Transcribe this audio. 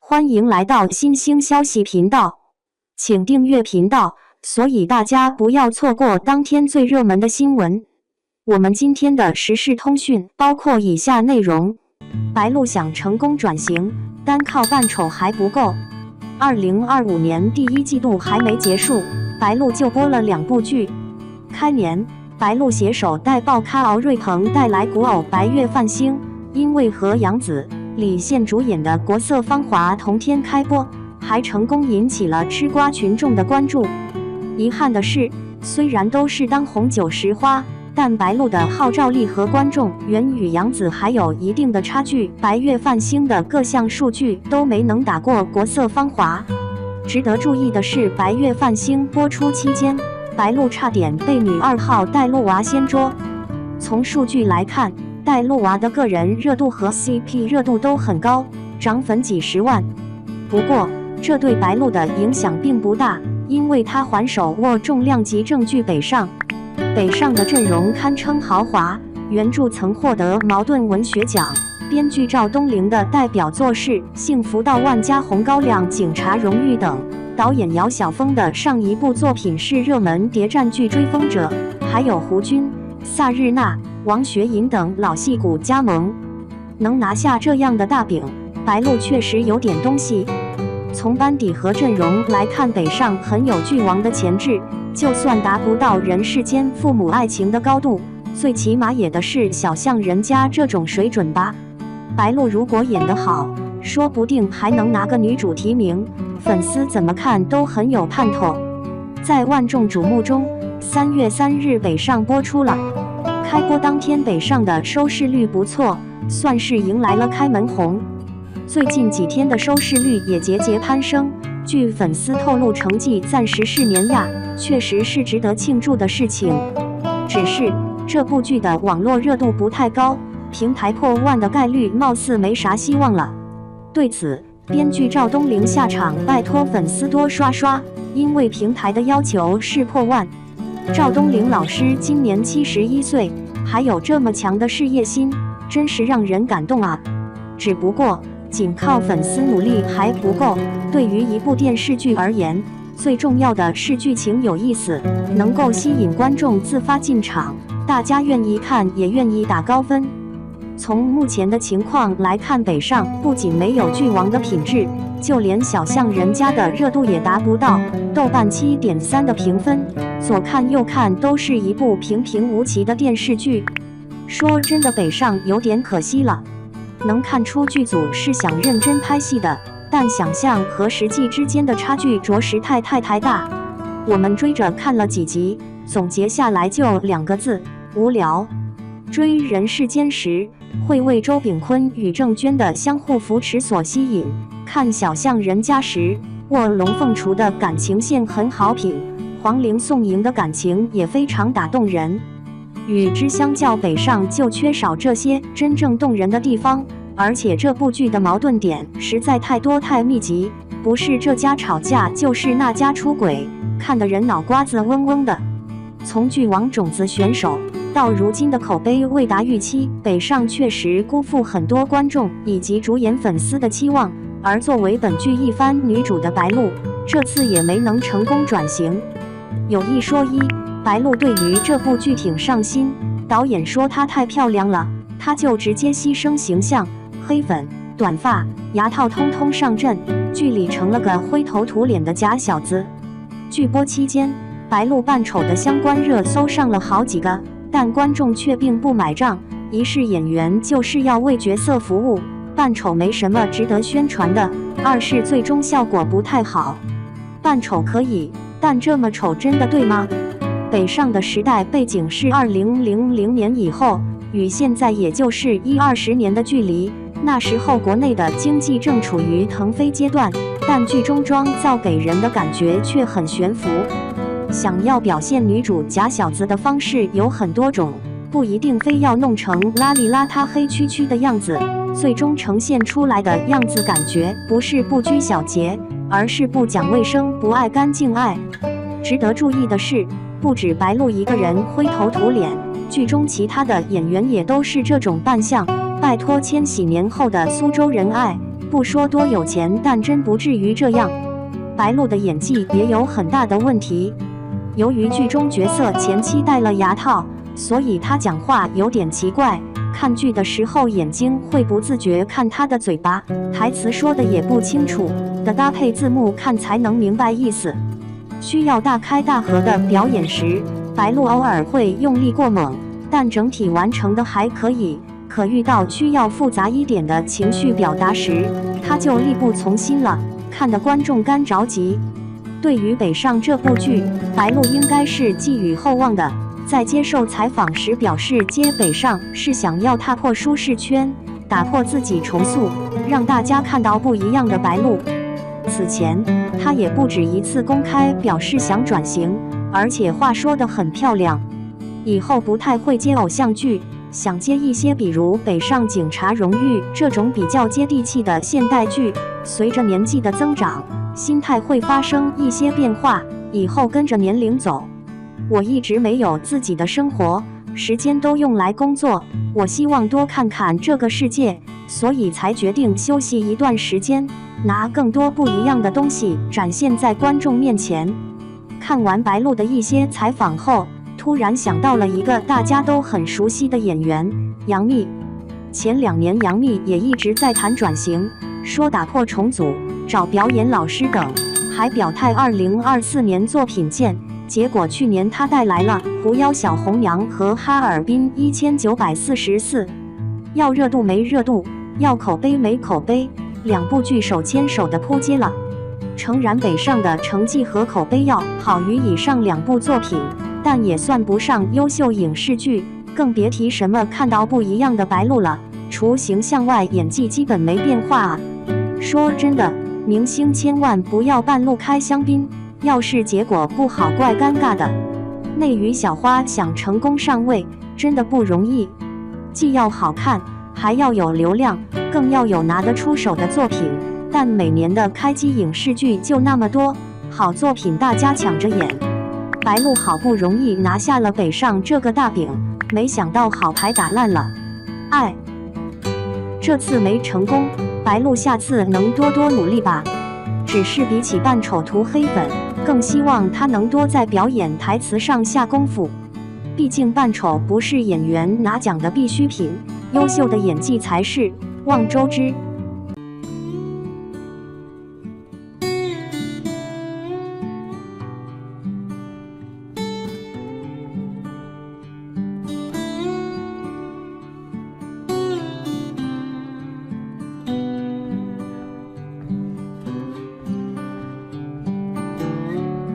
欢迎来到新兴消息频道，请订阅频道，所以大家不要错过当天最热门的新闻。我们今天的时事通讯包括以下内容：白鹿想成功转型，单靠扮丑还不够。2025年第一季度还没结束，白鹿就播了2部剧。开年，白鹿携手带爆咖敖瑞鹏带来古偶《白月泛星》，因为和杨紫、李现主演的《国色芳华》同天开播，还成功引起了吃瓜群众的关注。遗憾的是，虽然都是当红90花，但白鹿的号召力和观众远与杨紫还有一定的差距。白月泛星的各项数据都没能打过国色芳华。值得注意的是，白月泛星播出期间，白鹿差点被女2号带鹿娃掀桌。从数据来看，带鹿娃的个人热度和 CP 热度都很高，涨粉几十万。不过，这对白鹿的影响并不大，因为他还手握重量级正剧《北上》。北上的阵容堪称豪华，原著曾获得茅盾文学奖，编剧赵东陵的代表作是《幸福到万家》《红高粱警察荣誉》等，导演姚晓峰的上一部作品是热门谍战剧《追风者》，还有胡军、萨日娜、王学银等老戏骨加盟。能拿下这样的大饼，白鹿确实有点东西。从班底和阵容来看，北上很有剧王的潜质，就算达不到人世间父母爱情的高度，最起码也得是小巷人家这种水准吧。白鹿如果演得好，说不定还能拿个女主提名，粉丝怎么看都很有盼头。在万众瞩目中，3月3日北上播出了。开播当天，北上的收视率不错，算是迎来了开门红。最近几天的收视率也节节攀升，据粉丝透露，成绩暂时是碾压，确实是值得庆祝的事情。只是这部剧的网络热度不太高，平台破万的概率貌似没啥希望了。对此，编剧赵东陵下场拜托粉丝多刷刷，因为平台的要求是破万。赵东陵老师今年71岁，还有这么强的事业心，真是让人感动啊！只不过仅靠粉丝努力还不够，对于一部电视剧而言，最重要的是剧情有意思，能够吸引观众自发进场，大家愿意看也愿意打高分。从目前的情况来看，北上不仅没有剧王的品质，就连小巷人家的热度也达不到，豆瓣7.3的评分，左看右看都是一部平平无奇的电视剧。说真的，北上有点可惜了。能看出剧组是想认真拍戏的，但想象和实际之间的差距着实太大。我们追着看了几集，总结下来就2个字：无聊。追人世间时，会为周秉昆与郑娟的相互扶持所吸引；看小巷人家时，卧龙凤雏的感情线很好品，黄龄宋莹的感情也非常打动人。与之相较，北上就缺少这些真正动人的地方，而且这部剧的矛盾点实在太多太密集，不是这家吵架就是那家出轨，看得人脑瓜子嗡嗡的。从剧王种子选手到如今的口碑未达预期，北上确实辜负很多观众以及主演粉丝的期望，而作为本剧一番女主的白鹿，这次也没能成功转型。有一说一，白鹿对于这部剧挺上心，导演说她太漂亮了，她就直接牺牲形象，黑粉、短发、牙套通通上阵，剧里成了个灰头土脸的假小子。剧播期间，白鹿扮丑的相关热搜上了好几个，但观众却并不买账。一是演员就是要为角色服务，扮丑没什么值得宣传的；二是最终效果不太好。扮丑可以，但这么丑真的对吗？北上的时代背景是2000年以后，与现在也就是10-20年的距离。那时候国内的经济正处于腾飞阶段，但剧中妆造给人的感觉却很悬浮。想要表现女主假小子的方式有很多种，不一定非要弄成邋里邋遢黑黢黢的样子，最终呈现出来的样子感觉不是不拘小节，而是不讲卫生、不爱干净爱。值得注意的是，不止白鹿一个人灰头土脸，剧中其他的演员也都是这种扮相。拜托，千禧年后的苏州人爱不说多有钱，但真不至于这样。白鹿的演技也有很大的问题，由于剧中角色前期戴了牙套，所以她讲话有点奇怪。看剧的时候眼睛会不自觉看她的嘴巴，台词说的也不清楚，得搭配字幕看才能明白意思。需要大开大合的表演时，白鹿偶尔会用力过猛，但整体完成的还可以。可遇到需要复杂一点的情绪表达时，她就力不从心了，看得观众干着急。对于《北上》这部剧，白鹿应该是寄予厚望的。在接受采访时表示，接《北上》是想要踏破舒适圈，打破自己重塑，让大家看到不一样的白鹿。此前，他也不止一次公开表示想转型，而且话说得很漂亮，以后不太会接偶像剧，想接一些比如《北上警察荣誉》这种比较接地气的现代剧。随着年纪的增长，心态会发生一些变化，以后跟着年龄走。我一直没有自己的生活，时间都用来工作，我希望多看看这个世界，所以才决定休息一段时间，拿更多不一样的东西展现在观众面前。看完白鹿的一些采访后，突然想到了一个大家都很熟悉的演员杨幂。前2年杨幂也一直在谈转型，说打破重组，找表演老师等，还表态2024年作品见。结果去年她带来了《狐妖小红娘》和《哈尔滨1944》，要热度没热度，要口碑没口碑，2部剧手牵手的扑街了。诚然，北上的成绩和口碑要好于以上2部作品，但也算不上优秀影视剧，更别提什么看到不一样的白鹿了。除形象外，演技基本没变化啊。说真的，明星千万不要半路开香槟，要是结果不好，怪尴尬的。内娱小花想成功上位，真的不容易，既要好看，还要有流量，更要有拿得出手的作品。但每年的开机影视剧就那么多，好作品大家抢着演。白鹿好不容易拿下了北上这个大饼，没想到好牌打烂了。这次没成功，白鹿下次能多多努力吧。只是比起扮丑涂黑粉，更希望他能多在表演台词上下功夫。毕竟扮丑不是演员拿奖的必需品，优秀的演技才是。望周知。